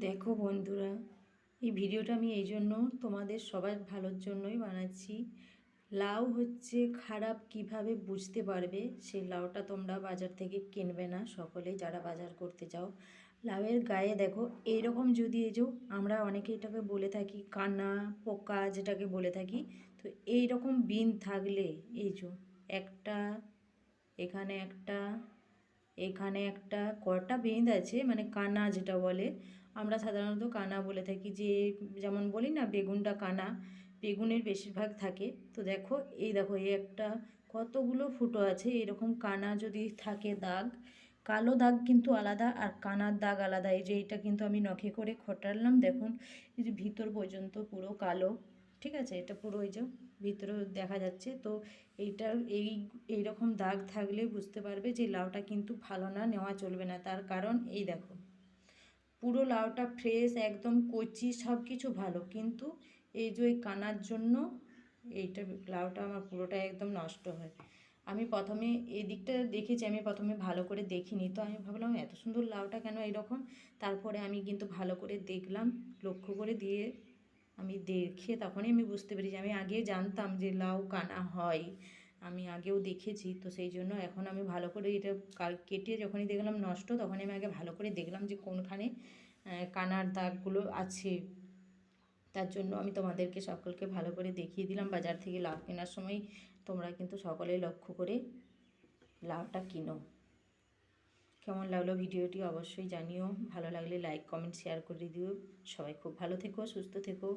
দেখো বন্ধুরা, এই ভিডিওটা আমি এই জন্য তোমাদের সবার ভালোর জন্যই বানাচ্ছি। লাউ হচ্ছে খারাপ কিভাবে বুঝতে পারবে, সেই লাউটা তোমরা বাজার থেকে কিনবে না সকলেই যারা বাজার করতে যাও। লাউয়ের গায়ে দেখো এইরকম যদি এই যে আমরা অনেকে এটাকে বলে থাকি কানা পোকা যেটাকে বলে থাকি, তো এই রকম বিন থাকলে এই যে একটা, এখানে একটা, এখানে একটা, কটা বেঁধ আছে মানে কানা যেটা বলে, আমরা সাধারণত কানা বলে থাকি। যে যেমন বলি না বেগুনটা কানা, বেগুনের বেশিরভাগ থাকে। তো দেখো এই দেখো এই একটা, কতগুলো ফুটো আছে এরকম কানা যদি থাকে দাগ, কালো দাগ কিন্তু আলাদা আর কানার দাগ আলাদা। এই যে এইটা কিন্তু আমি নখে করে খোঁটালাম, দেখুন এই যে ভিতর পর্যন্ত পুরো কালো, ঠিক আছে, এটা পুরো এই যে ভিতরে দেখা যাচ্ছে। তো এইটার এই রকম দাগ থাকলে বুঝতে পারবে যে লাউটা কিন্তু ভালো না, নেওয়া চলবে না। তার কারণ এই দেখো পুরো লাউটা ফ্রেশ একদম কচি, সব কিছু ভালো, কিন্তু এই যে ওই কানার জন্য এইটা লাউটা আমার পুরোটা একদম নষ্ট হয়। আমি প্রথমে এই দিকটা দেখেছি, আমি প্রথমে ভালো করে দেখিনি, তো আমি ভাবলাম এত সুন্দর লাউটা কেন এইরকম। তারপরে আমি কিন্তু ভালো করে দেখলাম, লক্ষ্য করে দিয়ে আমি দেখে তখনই আমি বুঝতে পেরেছি। আমি আগে জানতাম যে লাউ কানা হয়, আমি আগেও দেখেছি, তো সেই জন্য এখন আমি ভালো করে এটা কেটে যখনই দেখলাম নষ্ট, তখনই আমি আগে ভালো করে দেখলাম যে কোনখানে কানার দাগগুলো আছে। তার জন্য আমি তোমাদেরকে সকলকে ভালো করে দেখিয়ে দিলাম। বাজার থেকে লাউ কেনার সময় তোমরা কিন্তু সকলেই লক্ষ্য করে লাউটা কিনো। কেমন লাগলো ভিডিওটি অবশ্যই জানিও, ভালো লাগলে লাইক কমেন্ট শেয়ার করে দিও। সবাই খুব ভালো থেকো, সুস্থ থেকো।